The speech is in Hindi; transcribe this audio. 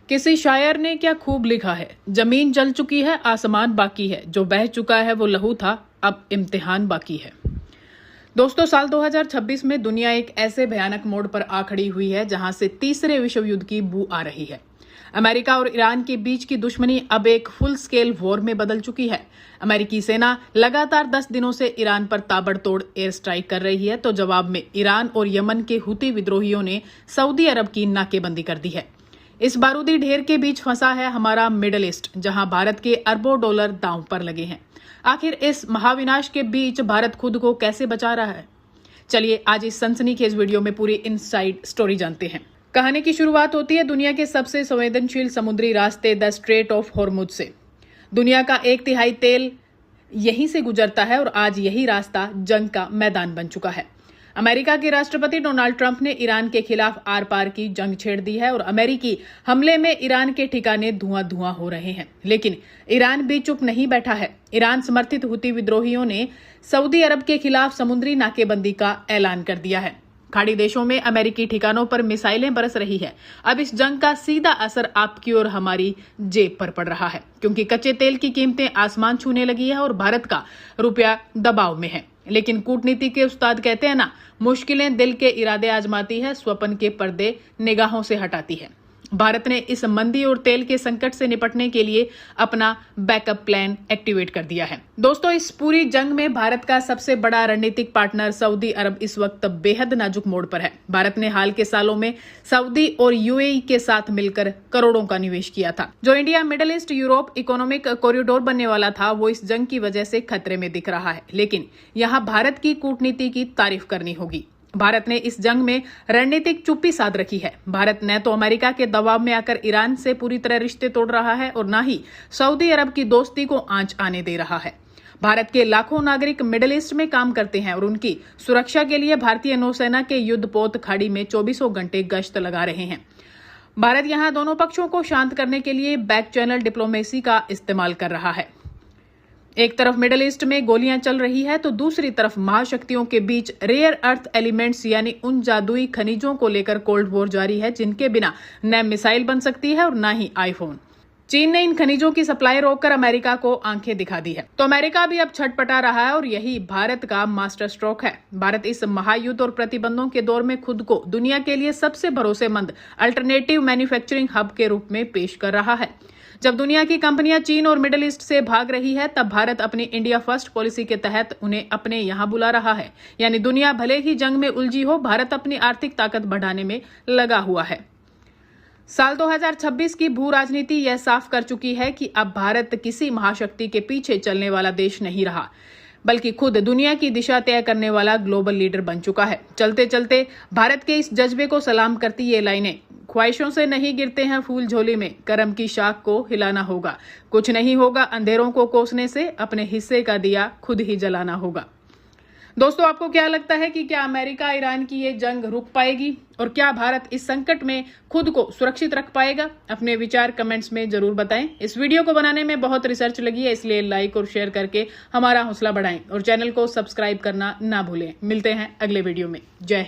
किसी शायर ने क्या खूब लिखा है, जमीन जल चुकी है आसमान बाकी है, जो बह चुका है वो लहू था अब इम्तिहान बाकी है। दोस्तों, साल 2026 में दुनिया एक ऐसे भयानक मोड़ पर आ खड़ी हुई है जहां से तीसरे विश्व युद्ध की बू आ रही है। अमेरिका और ईरान के बीच की दुश्मनी अब एक फुल स्केल वॉर में बदल चुकी है। अमेरिकी सेना लगातार 10 दिनों से ईरान पर ताबड़तोड़ एयर स्ट्राइक कर रही है, तो जवाब में ईरान और यमन के हुती विद्रोहियों ने सऊदी अरब की नाकेबंदी कर दी है। इस बारूदी ढेर के बीच फंसा है हमारा मिडल ईस्ट, जहां भारत के अरबों डॉलर दांव पर लगे हैं। आखिर इस महाविनाश के बीच भारत खुद को कैसे बचा रहा है? चलिए आज इस सनसनीखेज वीडियो में पूरी इनसाइड स्टोरी जानते हैं। कहानी की शुरुआत होती है दुनिया के सबसे संवेदनशील समुद्री रास्ते द स्ट्रेट ऑफ हॉर्मुज से। दुनिया का 1/3 तेल यहीं से गुजरता है और आज यही रास्ता जंग का मैदान बन चुका है। अमेरिका के राष्ट्रपति डोनाल्ड ट्रंप ने ईरान के खिलाफ आर पार की जंग छेड़ दी है और अमेरिकी हमले में ईरान के ठिकाने धुआं धुआं हो रहे हैं। लेकिन ईरान भी चुप नहीं बैठा है। ईरान समर्थित हुती विद्रोहियों ने सऊदी अरब के खिलाफ समुद्री नाकेबंदी का ऐलान कर दिया है। खाड़ी देशों में अमेरिकी ठिकानों पर मिसाइलें बरस रही है। अब इस जंग का सीधा असर आपकी और हमारी जेब पर पड़ रहा है, क्योंकि कच्चे तेल की कीमतें आसमान छूने लगी है और भारत का रुपया दबाव में है। लेकिन कूटनीति के उस्ताद कहते हैं ना, मुश्किलें दिल के इरादे आजमाती है, स्वप्न के पर्दे निगाहों से हटाती है। भारत ने इस मंदी और तेल के संकट से निपटने के लिए अपना बैकअप प्लान एक्टिवेट कर दिया है। दोस्तों, इस पूरी जंग में भारत का सबसे बड़ा रणनीतिक पार्टनर सऊदी अरब इस वक्त बेहद नाजुक मोड़ पर है। भारत ने हाल के सालों में सऊदी और यूएई के साथ मिलकर करोड़ों का निवेश किया था। जो India middle east Europe economic corridor बनने वाला था, वो इस जंग की वजह से खतरे में दिख रहा है। लेकिन यहाँ भारत की कूटनीति की तारीफ करनी होगी। भारत ने इस जंग में रणनीतिक चुप्पी साध रखी है। भारत न तो अमेरिका के दबाव में आकर ईरान से पूरी तरह रिश्ते तोड़ रहा है और न ही सऊदी अरब की दोस्ती को आंच आने दे रहा है। भारत के लाखों नागरिक मिडिल ईस्ट में काम करते हैं और उनकी सुरक्षा के लिए भारतीय नौसेना के युद्धपोत खाड़ी में 24 घंटे गश्त लगा रहे हैं। भारत यहां दोनों पक्षों को शांत करने के लिए बैक चैनल डिप्लोमेसी का इस्तेमाल कर रहा है। एक तरफ मिडिल ईस्ट में गोलियां चल रही है, तो दूसरी तरफ महाशक्तियों के बीच रेयर अर्थ एलिमेंट्स यानी उन जादुई खनिजों को लेकर कोल्ड वॉर जारी है, जिनके बिना न मिसाइल बन सकती है और न ही आईफोन। चीन ने इन खनिजों की सप्लाई रोककर अमेरिका को आंखें दिखा दी है, तो अमेरिका भी अब छटपटा रहा है और यही भारत का मास्टर स्ट्रोक है। भारत इस महायुद्ध और प्रतिबंधों के दौर में खुद को दुनिया के लिए सबसे भरोसेमंद अल्टरनेटिव मैन्युफैक्चरिंग हब के रूप में पेश कर रहा है। जब दुनिया की कंपनियां चीन और मिडिल ईस्ट से भाग रही है, तब भारत अपनी इंडिया फर्स्ट पॉलिसी के तहत उन्हें अपने यहां बुला रहा है। यानी दुनिया भले ही जंग में उलझी हो, भारत अपनी आर्थिक ताकत बढ़ाने में लगा हुआ है। साल 2026 की भू राजनीति यह साफ कर चुकी है कि अब भारत किसी महाशक्ति के पीछे चलने वाला देश नहीं रहा, बल्कि खुद दुनिया की दिशा तय करने वाला ग्लोबल लीडर बन चुका है। चलते चलते भारत के इस जज्बे को सलाम करती ये लाइनें, ख्वाहिशों से नहीं गिरते हैं फूल झोली में, करम की शाख को हिलाना होगा। कुछ नहीं होगा अंधेरों को कोसने से, अपने हिस्से का दिया खुद ही जलाना होगा। दोस्तों, आपको क्या लगता है कि क्या अमेरिका ईरान की ये जंग रुक पाएगी और क्या भारत इस संकट में खुद को सुरक्षित रख पाएगा? अपने विचार कमेंट्स में जरूर बताएं। इस वीडियो को बनाने में बहुत रिसर्च लगी है, इसलिए लाइक और शेयर करके हमारा हौसला बढ़ाएं और चैनल को सब्सक्राइब करना ना भूलें। मिलते हैं अगले वीडियो में। जय हिंद।